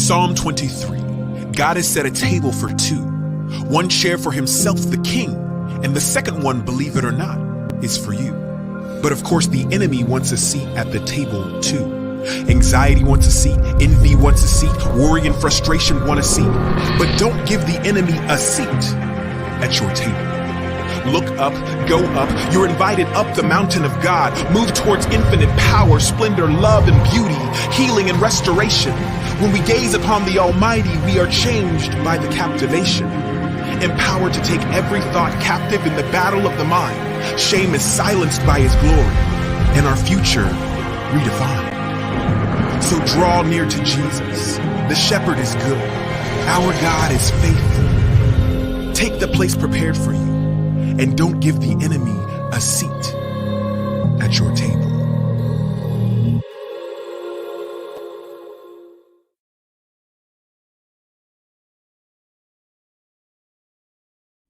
Psalm 23. God has set a table for two. One chair for himself, the king, and the second one, believe it or not, is for you. But of course, the enemy wants a seat at the table too. Anxiety wants a seat, envy wants a seat, worry and frustration want a seat. But don't give the enemy a seat at your table. Look up, go up. You're invited up the mountain of God. Move towards infinite power, splendor, love, and beauty, healing and restoration. When we gaze upon the Almighty, we are changed by the captivation. Empowered to take every thought captive in the battle of the mind. Shame is silenced by his glory, and our future redefined. So draw near to Jesus. The shepherd is good. Our God is faithful. Take the place prepared for you. And don't give the enemy a seat at your table.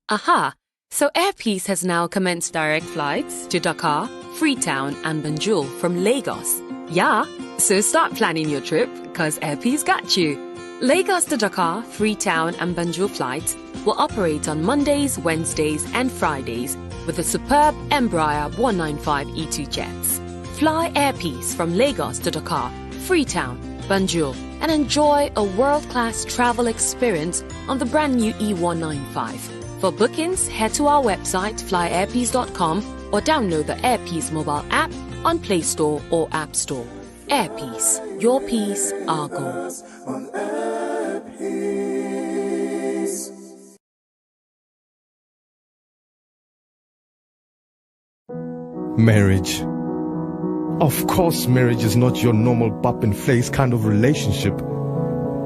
Aha! So Airpeace has now commenced direct flights to Dakar, Freetown and Banjul from Lagos. Yeah, so start planning your trip, cause Airpeace got you. Lagos to Dakar, Freetown and Banjul flights will operate on Mondays, Wednesdays and Fridays with the superb Embraer 195 E2 jets. Fly Airpeace from Lagos to Dakar, Freetown, Banjul and enjoy a world-class travel experience on the brand new E195. For bookings, head to our website flyairpeace.com or download the Airpeace mobile app on Play Store or App Store. Airpeace, your peace, our goal. Marriage. Of course, marriage is not your normal bump and face kind of relationship.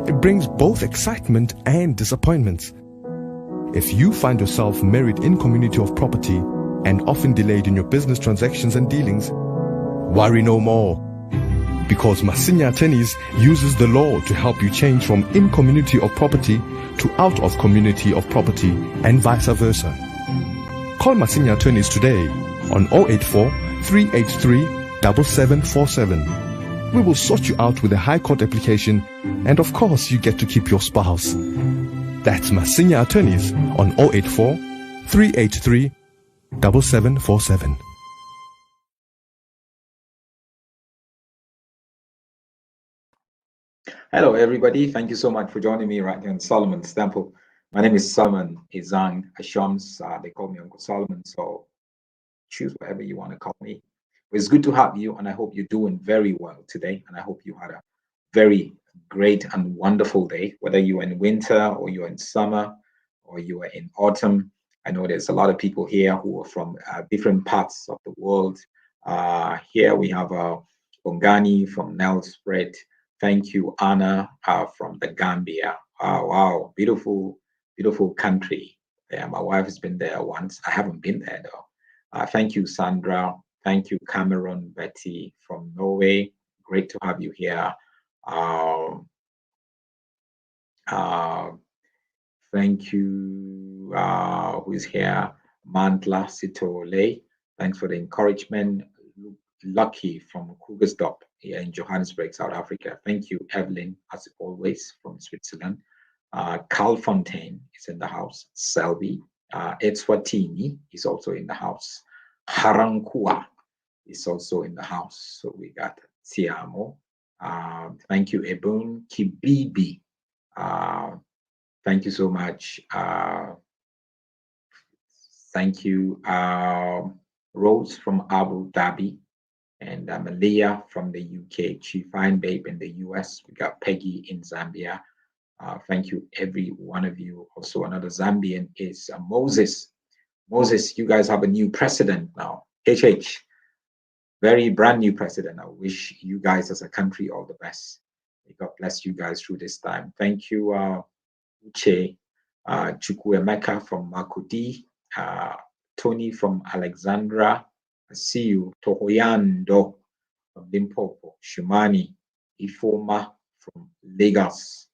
It brings both excitement and disappointments. If you find yourself married in community of property and often delayed in your business transactions and dealings, worry no more. Because Masinya Attorneys uses the law to help you change from in community of property to out of community of property and vice versa. Call Masinya Attorneys today on 084 383 7747. We will sort you out with a High Court application, and of course you get to keep your spouse. That's Masinya Attorneys on 084 383 7747. Hello, everybody. Thank you so much for joining me right here on Solomon's Temple. My name is Solomon Izang Ashams. They call me Uncle Solomon, so choose whatever you want to call me. It's good to have you, and I hope you're doing very well today. And I hope you had a very great and wonderful day, whether you're in winter or you're in summer or you are in autumn. I know there's a lot of people here who are from different parts of the world. Here we have Bongani from Nelspread. Thank you, Anna, from the Gambia. Wow, beautiful, beautiful country. Yeah, my wife has been there once. I haven't been there though. Thank you, Sandra. Thank you, Cameron, Betty from Norway. Great to have you here. Thank you. Who is here? Mantla Sitole. Thanks for the encouragement. Lucky from Krugersdorp here in Johannesburg, South Africa. Thank you, Evelyn, as always, from Switzerland. Carl Fontaine is in the house. Selby. Etswatini is also in the house. Harankua is also in the house. So we got Tiamo. Thank you, Ebun Kibibi. Thank you so much. Thank you, Rose from Abu Dhabi, and Malia from the UK, Chief Fine Babe in the US. We got Peggy in Zambia. Thank you, every one of you. Also, another Zambian is Moses. Moses, you guys have a new president now. HH, very brand new president. I wish you guys as a country all the best. May God bless you guys through this time. Thank you, Uche, Chukwuemeka from Makudi, Tony from Alexandra. I see you, Tohoyando from Limpopo, Shumani, Ifoma from Lagos.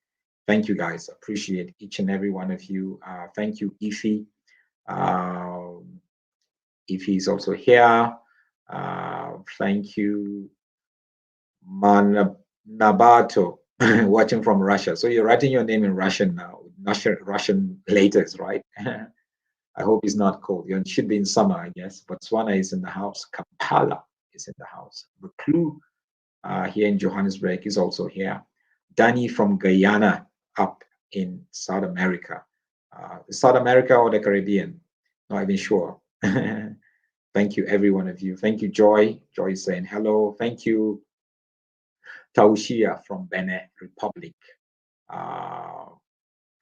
Thank you guys. Appreciate each and every one of you. Thank you, Ify. Ify is also here. Thank you, Nabato. watching from Russia. So you're writing your name in Russian now, Russian letters, right? I hope it's not cold. You should be in summer, I guess. Botswana is in the house. Kampala is in the house. Reclus here in Johannesburg is also here. Danny from Guyana up in South America. South America or the Caribbean? Not even sure. Thank you, every one of you. Thank you, Joy. Joy is saying hello. Thank you, Taushia from Benin Republic.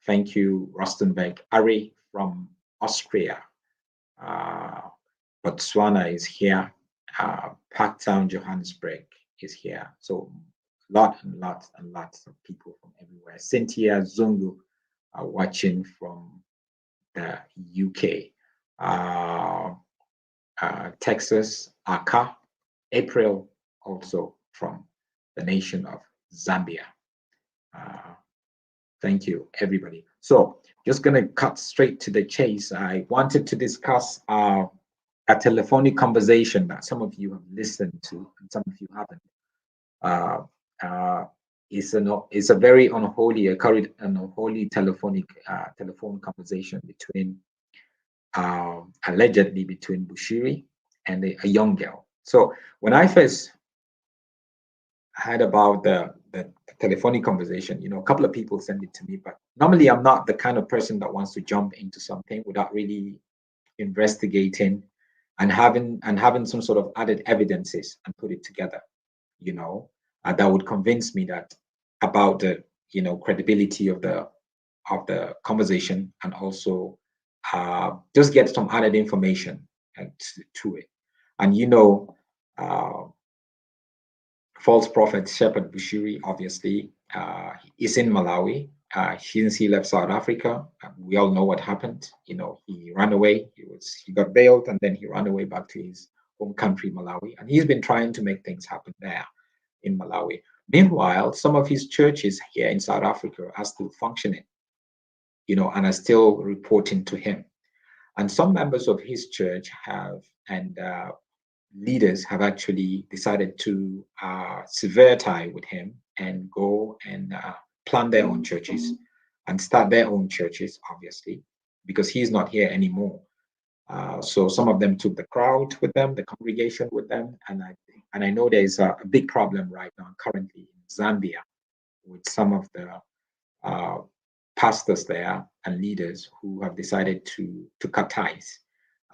Thank you, Rustenberg. Ari from Austria. Botswana is here. Parktown, Johannesburg is here. So lots and lots of people from everywhere. Cynthia Zungu watching from the UK. Texas, Aka. April also from the nation of Zambia. Thank you, everybody. So just going to cut straight to the chase. I wanted to discuss a telephonic conversation that some of you have listened to and some of you haven't. It's a very unholy, unholy telephone conversation between allegedly between Bushiri and a young girl. So when I first heard about the telephonic conversation, a couple of people sent it to me, but normally I'm not the kind of person that wants to jump into something without really investigating and having some sort of added evidences and put it together, that would convince me that about the credibility of the conversation, and also just get some added information to it. And false prophet Shepherd Bushiri, obviously, is in Malawi. Since he left South Africa, we all know what happened. He ran away. He got bailed, and then he ran away back to his home country, Malawi. And he's been trying to make things happen there in Malawi. Meanwhile, some of his churches here in South Africa are still functioning, and are still reporting to him. And some members of his church leaders have actually decided to sever tie with him and go and plant their own churches and start their own churches, obviously, because he's not here anymore. So some of them took the crowd with them, the congregation with them, and I know there is a big problem right now currently in Zambia with some of the pastors there and leaders who have decided to cut ties.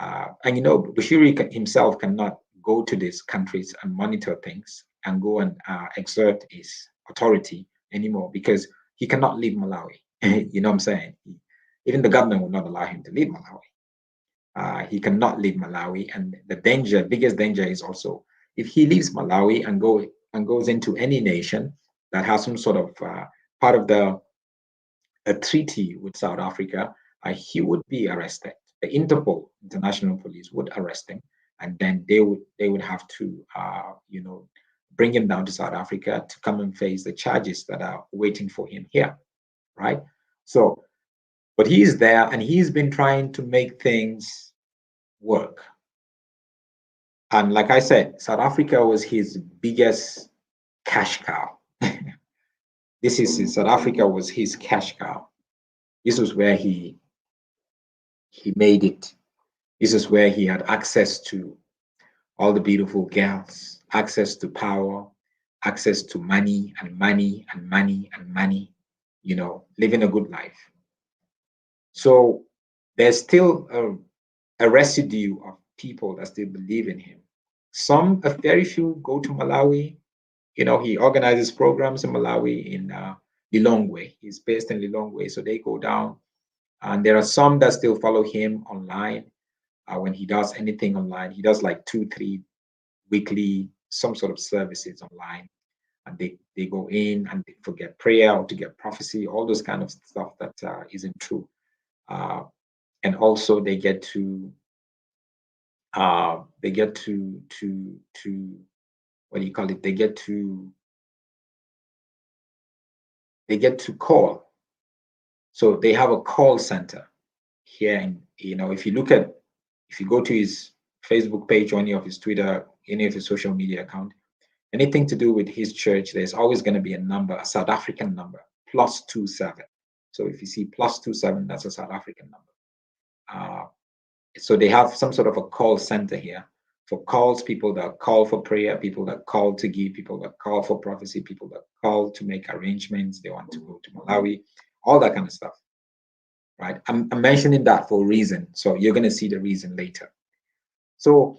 And Bushiri himself cannot go to these countries and monitor things and go and exert his authority anymore because he cannot leave Malawi. You know what I'm saying? Even the government will not allow him to leave Malawi. He cannot leave Malawi, and the biggest danger is also if he leaves Malawi and goes into any nation that has some sort of part of a treaty with South Africa, he would be arrested. The Interpol, International Police, would arrest him, and then they would have to, bring him down to South Africa to come and face the charges that are waiting for him here, right? So, but he's there, and he's been trying to make things work. And like I said, South Africa was his biggest cash cow. South Africa was his cash cow. This was where he made it. This is where he had access to all the beautiful girls, access to power, access to money and money and money and money, living a good life. So there's still a residue of people that still believe in him. A very few go to Malawi. He organizes programs in Malawi in Lilongwe. He's based in Lilongwe, so they go down. And there are some that still follow him online. When he does anything online, he does like 2-3 weekly, some sort of services online. And they go in and to get prayer or to get prophecy, all those kind of stuff that isn't true. And also they get to what do you call it? They get to call. So they have a call center here. And, if you go to his Facebook page or any of his Twitter, any of his social media account, anything to do with his church, there's always going to be a number, a South African number, +27. So if you see +27, that's a South African number. So they have some sort of a call center here for calls, people that call for prayer, people that call to give, people that call for prophecy, people that call to make arrangements, they want to go to Malawi, all that kind of stuff, right? I'm mentioning that for a reason, so you're going to see the reason later. So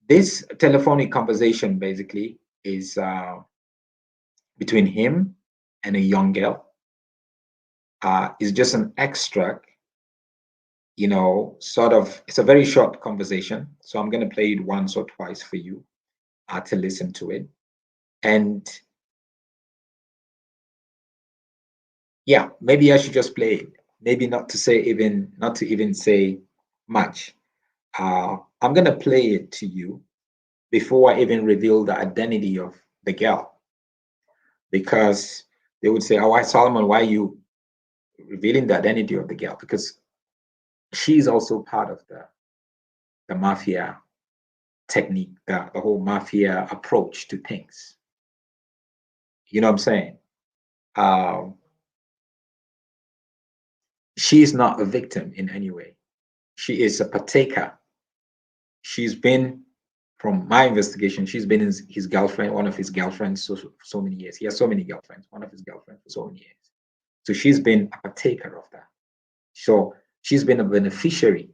this telephonic conversation basically is between him and a young girl. It's just an extract, you know, sort of, it's a very short conversation. So I'm going to play it once or twice for you to listen to it. And yeah, maybe I should just play it. Maybe not to even say much. I'm going to play it to you before I even reveal the identity of the girl. Because they would say, oh, why Solomon, why are you revealing the identity of the girl? Because she's also part of the mafia technique, the whole mafia approach to things. You know what I'm saying? She's not a victim in any way. She is a partaker. She's been, from my investigation, she's been his girlfriend, one of his girlfriends, so many years. He has so many girlfriends, one of his girlfriends for so many years. So she's been a partaker of that. So she's been a beneficiary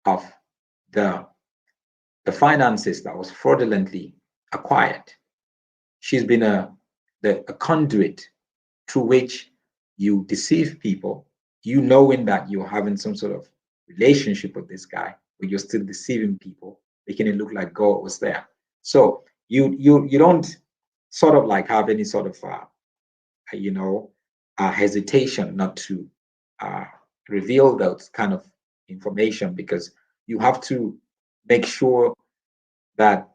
of the finances that was fraudulently acquired. She's been a conduit through which you deceive people, you knowing that you're having some sort of relationship with this guy, but you're still deceiving people, making it look like God was there. So you don't sort of like have any sort of hesitation not to reveal that kind of information, because you have to make sure that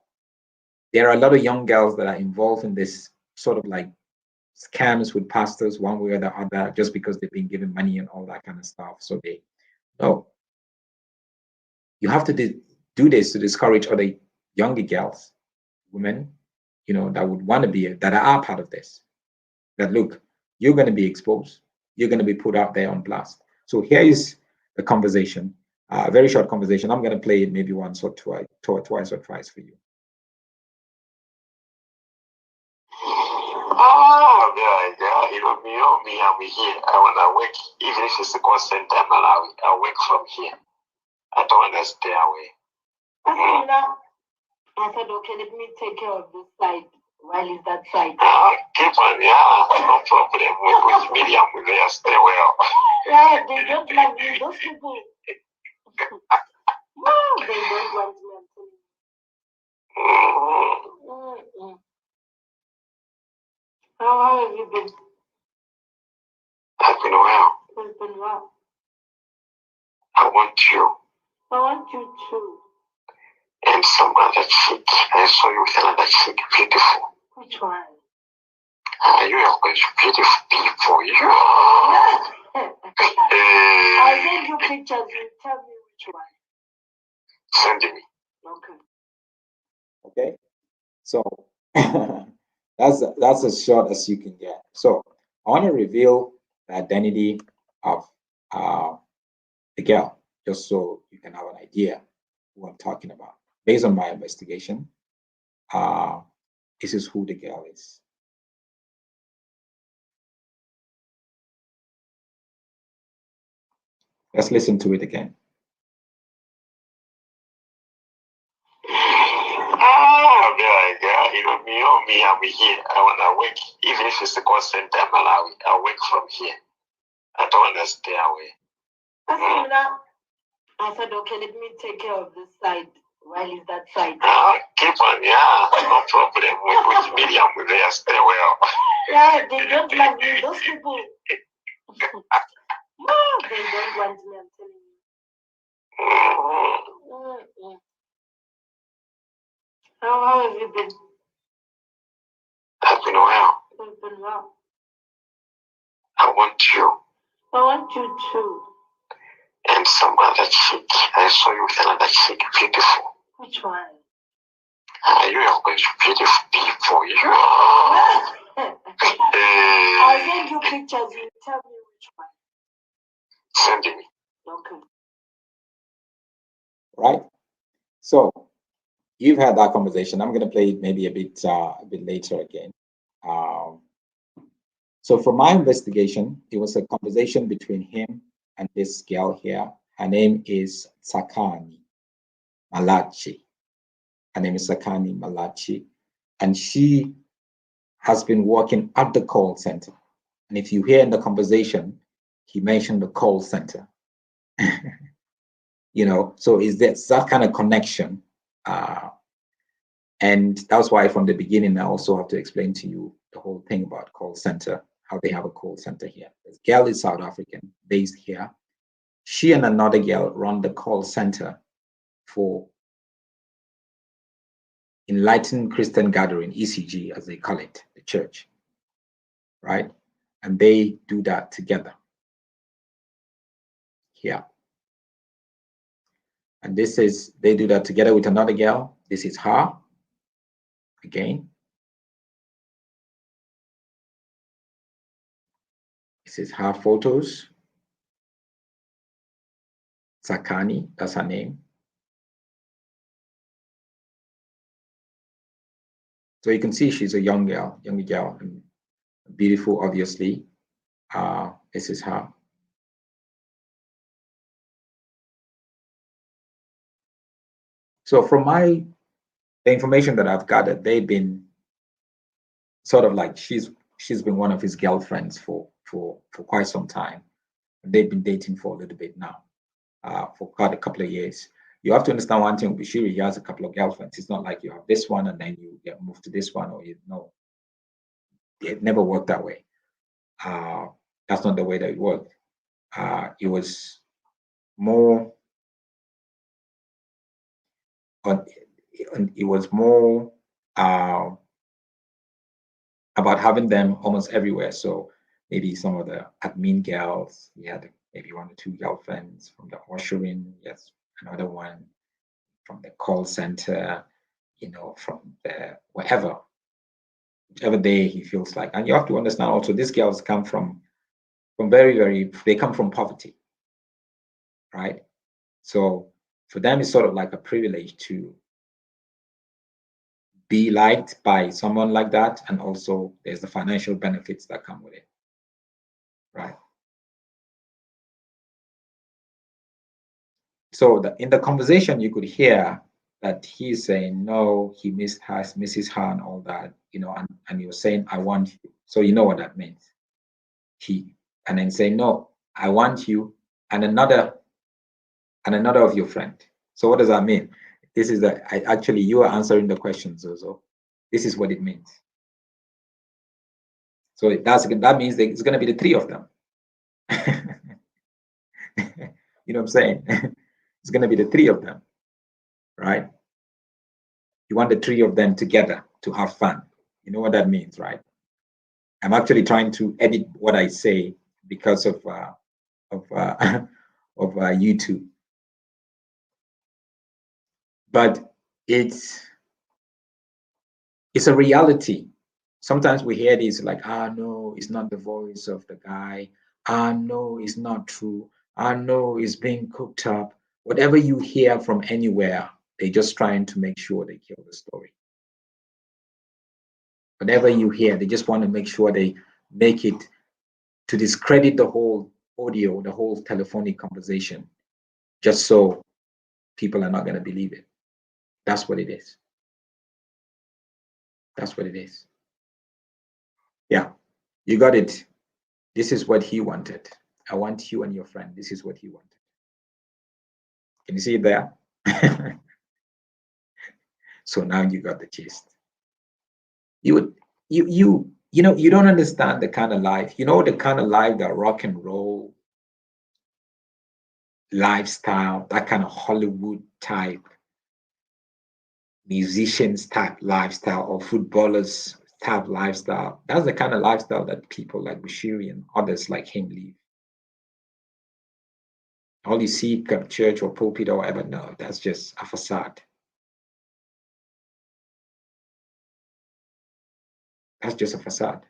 there are a lot of young girls that are involved in this sort of like scams with pastors one way or the other, just because they've been given money and all that kind of stuff. So you have to do this to discourage other younger girls, women, that would want to be, that are part of this. That look, you're going to be exposed, you're going to be put out there on blast. So here is the conversation, a very short conversation. I'm going to play it maybe once or twice or thrice for you. I'm here. I want to work, even if it's a constant time Malawi, I work from here. I don't want to stay away. I said, okay, let me take care of this side while it's that side. Keep on, no problem. With me, I'm there, stay well. Yeah, they don't like me, those people. No, they don't want me, I'm telling you. How have you been? I've been well. I've been well. I want you. I want you too. And some other chick. I saw you with another chick. Beautiful. Which one? You are going to beautiful people. You. I'll send you pictures. You tell me which one. Send me. Okay. Okay. So that's as short as you can get. So I want to reveal the identity of the girl, just so you can have an idea who I'm talking about. Based on my investigation, this is who the girl is. Let's listen to it again. I'm here. I want to work, even if it's a constant time Malawi. I work from here. I don't want to stay away. I said, okay, let me take care of this side while it's that side. Keep on, no problem. With me, I'm there, stay well. Yeah, they don't like me, those people. No, they don't want me, I'm telling you. How have you been? I've been well. I've been well. I want you. I want you too. And some other chick. I saw you with another chick. Beautiful. Which one? You are going to be for you. I'll send you pictures. You tell me which one. Send me. Okay. Right? So you've had that conversation. I'm going to play it maybe a bit later again. So from my investigation, it was a conversation between him and this girl here. Her name is Sakani Malachi. Her name is Sakani Malachi. And she has been working at the call center. And if you hear in the conversation, he mentioned the call center. So is that kind of connection? And that's why from the beginning, I also have to explain to you the whole thing about call center, how they have a call center here. This girl is South African, based here. She and another girl run the call center for Enlightened Christian Gathering, ECG, as they call it, the church, right? And they do that together here. And they do that together with another girl. This is her, again. This is her photos. Sakani, that's her name. So you can see she's a younger girl, and beautiful, obviously. This is her. So from the information that I've gathered, they've been sort of like she's been one of his girlfriends for quite some time. They've been dating for a little bit now, for quite a couple of years. You have to understand one thing, Bushiri, he has a couple of girlfriends. It's not like you have this one and then you get moved to this one, or it never worked that way. That's not the way that it worked. It was more about having them almost everywhere. So maybe some of the admin girls, he had maybe 1 or 2 girlfriends from the ushering, yes, another one from the call center, from the whichever day he feels like. And you have to understand also, these girls come from they come from poverty, right? So for them, it's sort of like a privilege to be liked by someone like that. And also there's the financial benefits that come with it, right? So in the conversation, you could hear that he's saying, no, he misses her and all that, and he was saying, I want you. So you know what that means. And then saying, no, I want you and another of your friend. So what does that mean? This is actually, you are answering the question, Zozo. This is what it means. So that means it's going to be the 3 of them. You know what I'm saying? It's going to be the 3 of them, right? You want the 3 of them together to have fun. You know what that means, right? I'm actually trying to edit what I say because of YouTube. But it's a reality. Sometimes we hear this like, no, it's not the voice of the guy. No, it's not true. No, it's being cooked up. Whatever you hear from anywhere, they're just trying to make sure they kill the story. Whatever you hear, they just want to make sure they make it to discredit the whole audio, the whole telephonic conversation, just so people are not going to believe it. That's what it is. That's what it is. Yeah, you got it. This is what he wanted. I want you and your friend. This is what he wanted. Can you see it there? So now you got the gist. You don't understand the kind of life, the kind of life that rock and roll lifestyle, that kind of Hollywood type, musicians type lifestyle, or footballers type lifestyle. That's the kind of lifestyle that people like Bushiri and others like him live. All you see at church or pulpit or whatever, no, that's just a facade. That's just a facade.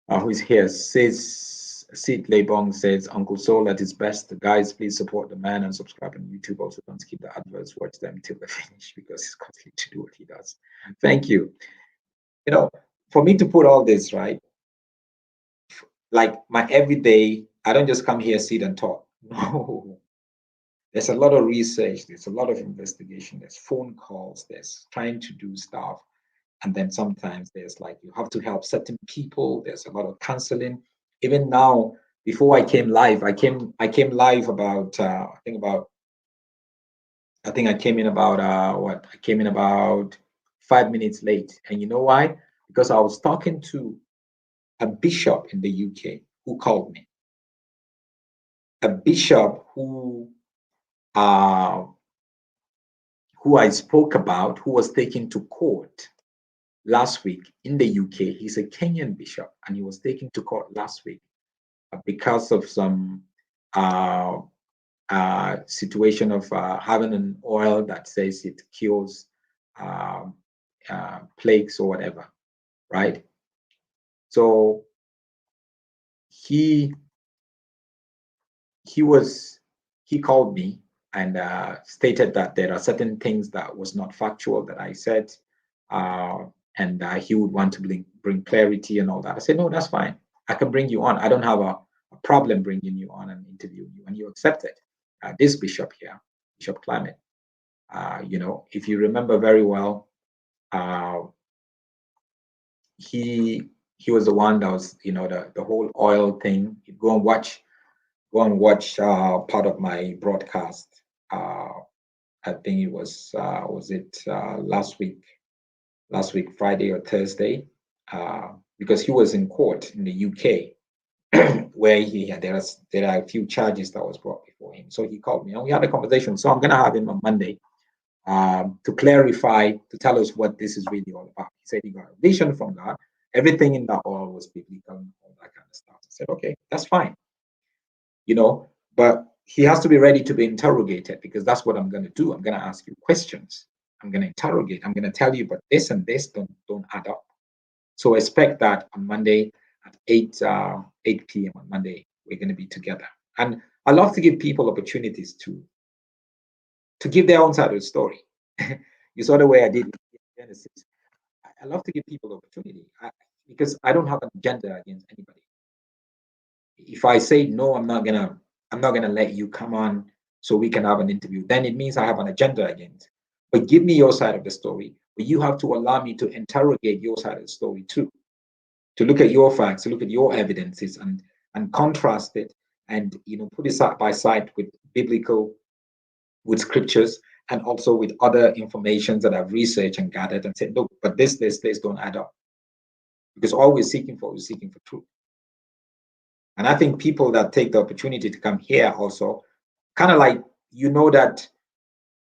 Who is here? Says Sid Lebong says Uncle Soul at his best. Guys, please support the man and subscribe on YouTube. Also, don't skip the adverts. Watch them till they finish because it's constantly to do what he does. Thank you. You know, for me to put all this right, like my everyday, I don't just come here, sit and talk. No, there's a lot of research. There's a lot of investigation. There's phone calls. There's trying to do stuff. And then sometimes there's like you have to help certain people. There's a lot of counseling. Even now, before I came live, I came live about I think I came in about I came in about 5 minutes late. And you know why? Because I was talking to a bishop in the UK who called me. A bishop who I spoke about, who was taken to court last week in the UK. He's a Kenyan bishop, and he was taken to court last week because of some situation of having an oil that says it cures plagues or whatever, right? So he called me and stated that there are certain things that was not factual that I said, and he would want to bring clarity and all that. I said, no, that's fine. I can bring you on. I don't have a problem bringing you on and interviewing you, and you accepted. This bishop here, Bishop Clement, if you remember very well, he was the one that was, the whole oil thing. You go and watch part of my broadcast. I think it was last week Friday or Thursday, because he was in court in the UK where there are a few charges that was brought before him. So he called me and we had a conversation. So I'm gonna have him on Monday to clarify, to tell us what this is really all about. He said he got a vision from God. Everything in that oil was biblical and all that kind of stuff. I said, okay, that's fine. But he has to be ready to be interrogated, because that's what I'm going to do. I'm going to ask you questions. I'm going to interrogate. I'm going to tell you, but this and this don't add up. So expect that on Monday at 8 p.m. on Monday, we're going to be together. And I love to give people opportunities to give their own side of the story. You saw the way I did in Genesis. I love to give people opportunity because I don't have an agenda against anybody. If I say no, I'm not gonna let you come on so we can have an interview, then it means I have an agenda against. But give me your side of the story. But you have to allow me to interrogate your side of the story too, to look at your facts, to look at your evidences and contrast it, and put it side by side with with scriptures, and also with other information that I've researched and gathered, and said, look, but this don't add up. Because all we're seeking for is seeking for truth. And I think people that take the opportunity to come here also kind of like, that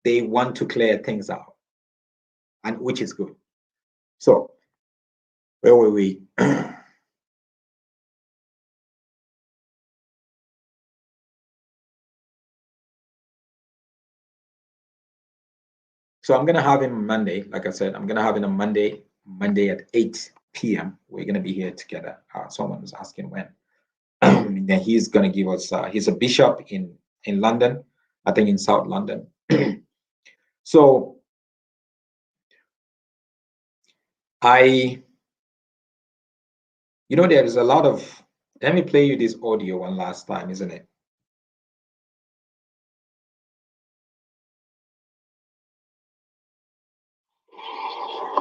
they want to clear things out, and which is good. So where were we? So I'm going to have him on Monday. Like I said, I'm going to have him on Monday at 8 p.m. We're going to be here together. Someone was asking when. And he's going to give us, he's a bishop in London, I think in South London. So there is a lot of, let me play you this audio one last time, isn't it?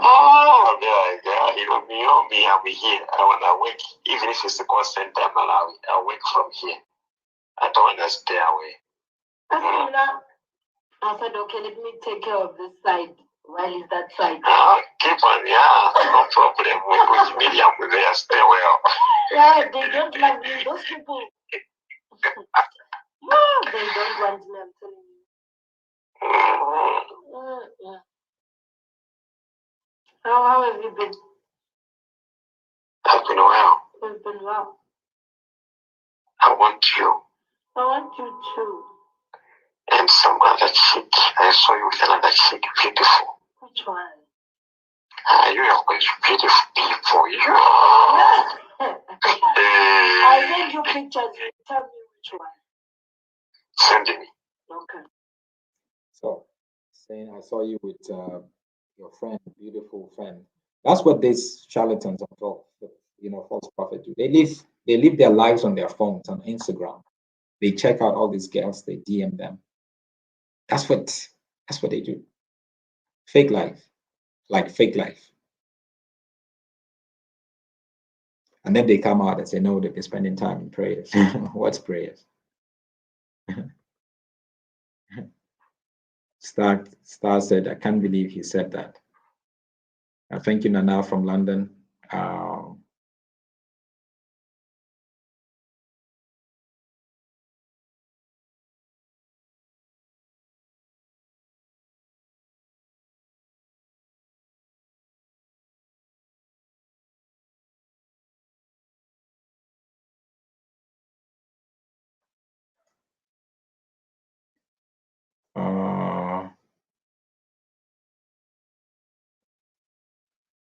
Oh, me, I'll be here. And when I wake, even if it's the constant time, I'll wake from here. I don't want to stay away. I said, okay, let me take care of this side. While is that side? Keep on, no problem. With me, I'm there, stay well. Yeah, they don't love me. Those people. No, they don't want me, I'm telling you. Yeah. How have you been? I've been well. You've been well. I want you. I want you too. And some other chick. I saw you with another chick. Beautiful. Which one? You are going to beautiful people. You. I send you pictures. You tell me which one. Send me. Okay. So, saying I saw you with your friend, beautiful friend. That's what these charlatans and false prophets do. They live their lives on their phones on Instagram. They check out all these girls. They DM them. That's what they do. Fake life, like fake life. And then they come out and say, no, they've been spending time in prayers. What's prayers? Star said, I can't believe he said that. Thank you, Nana from London.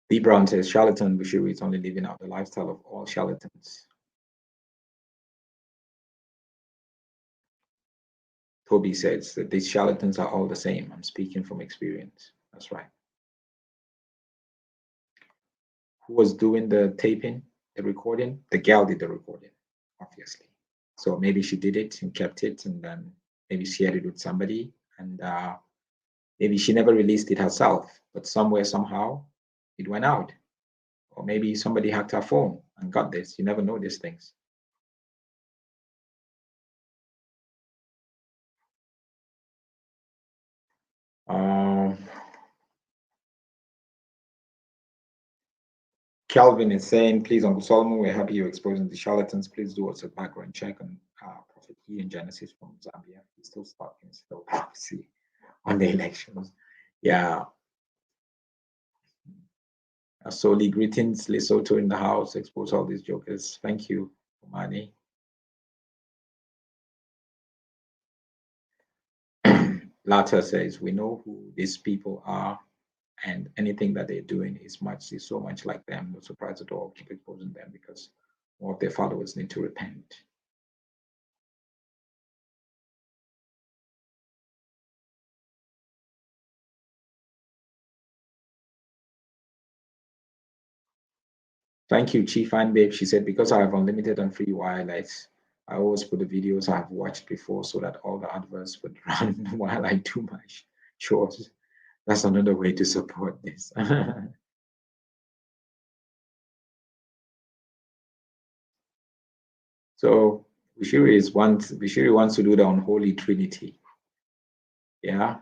B. Brown says, charlatan Bushiri is only living out the lifestyle of all charlatans. Toby says that these charlatans are all the same. I'm speaking from experience. That's right. Who was doing the taping, the recording? The gal did the recording, obviously. So maybe she did it and kept it, and then maybe shared it with somebody, and maybe she never released it herself, but somewhere, somehow, it went out. Or maybe somebody hacked her phone and got this. You never know these things. Calvin is saying, please, Uncle Solomon, we're happy you're exposing the charlatans. Please do us a background check on Prophet E in Genesis from Zambia. He's still stuck in still prophecy on the elections. Yeah. Soli, greetings, Lesotho in the house. Expose all these jokers. Thank you, Omani. Lata says, we know who these people are, and anything that they're doing is so much like them. No surprise at all. Keep exposing them because more of their followers need to repent. Thank you, Chief and Babe. She said, because I have unlimited and free wireless, I always put the videos I have watched before so that all the adverts would run while I do my chores. That's another way to support this. So Bushiri wants to do the unholy trinity. Yeah,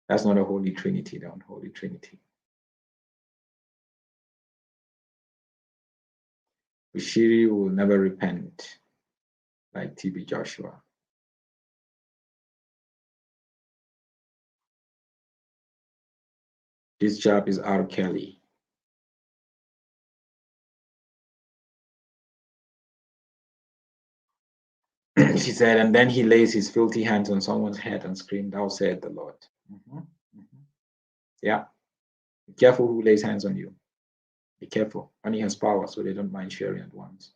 that's not a holy trinity, the unholy trinity. Bushiri will never repent like TB Joshua. This job is R. Kelly. She said, and then he lays his filthy hands on someone's head and screamed, thou said the Lord. Yeah. Be careful who lays hands on you. Be careful. Money has power, so they don't mind sharing at once.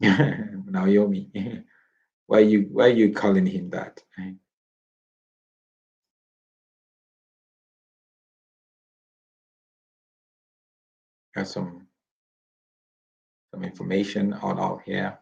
Naomi, why are you calling him that? Got some information all out here.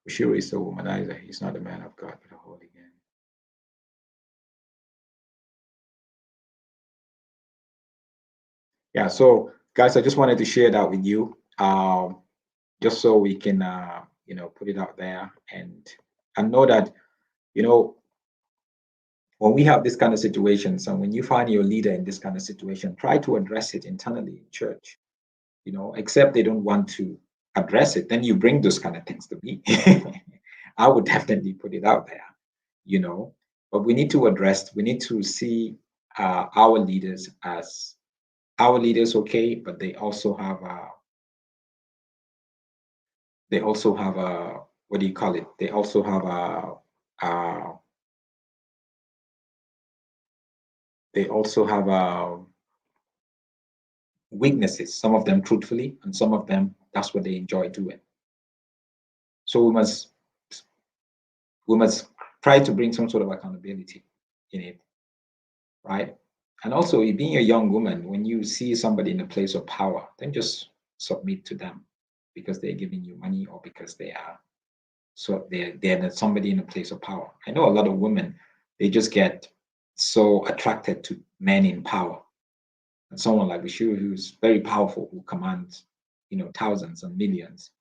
Bushiri is a womanizer. He's not a man of God, but a holy man. Yeah, so guys, I just wanted to share that with you, just so we can, put it out there and know that, when we have this kind of situations, and when you find your leader in this kind of situation, try to address it internally in church, except they don't want to address it, then you bring those kind of things to me. I would definitely put it out there, you know. But we need to address, we need to see our leaders as our leaders, okay, but they also have what do you call it? They also have weaknesses. Some of them truthfully, and some of them that's what they enjoy doing. So we must try to bring some sort of accountability in it, right? And also, being a young woman, when you see somebody in a place of power, then just submit to them because they're giving you money or because they're somebody in a place of power. I know a lot of women, they just get so attracted to men in power. And someone like Bushiri, who's very powerful, who commands, thousands and millions.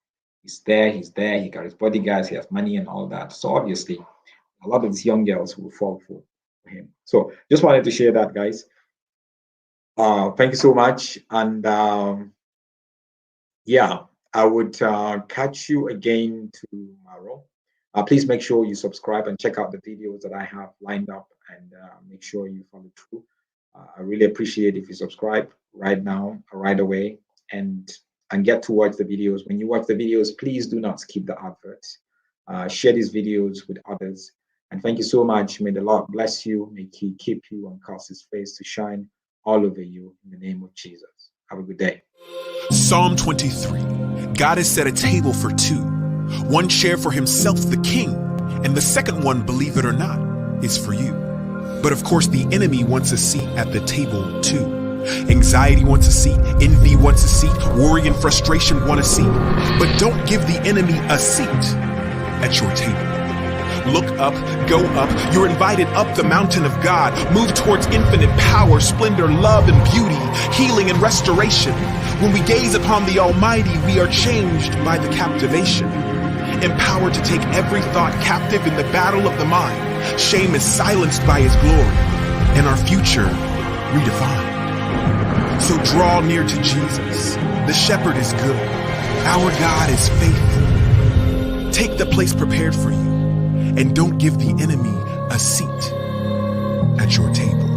He's there, he got his bodyguards, he has money and all that. So obviously, a lot of these young girls will fall for him. So just wanted to share that, guys. Thank you so much. And yeah, I would catch you again tomorrow. Please make sure you subscribe and check out the videos that I have lined up, and make sure you follow through. I really appreciate if you subscribe right now, right away, and get to watch the videos. When you watch the videos, please do not skip the adverts. Share these videos with others. And thank you so much. May the Lord bless you. May He keep you and cause His face to shine all over you in the name of Jesus. Have a good day. Psalm 23. God has set a table for two. One chair for himself, the king, and the second one, believe it or not, is for you. But of course, the enemy wants a seat at the table too. Anxiety wants a seat, envy wants a seat, worry and frustration want a seat. But don't give the enemy a seat at your table. Look up, go up. You're invited up the mountain of God. Move towards infinite power, splendor, love, and beauty, healing and restoration. When we gaze upon the Almighty, we are changed by the captivation. Empowered to take every thought captive in the battle of the mind. Shame is silenced by His glory, and our future redefined. So draw near to Jesus. The shepherd is good. Our God is faithful. Take the place prepared for you. And don't give the enemy a seat at your table.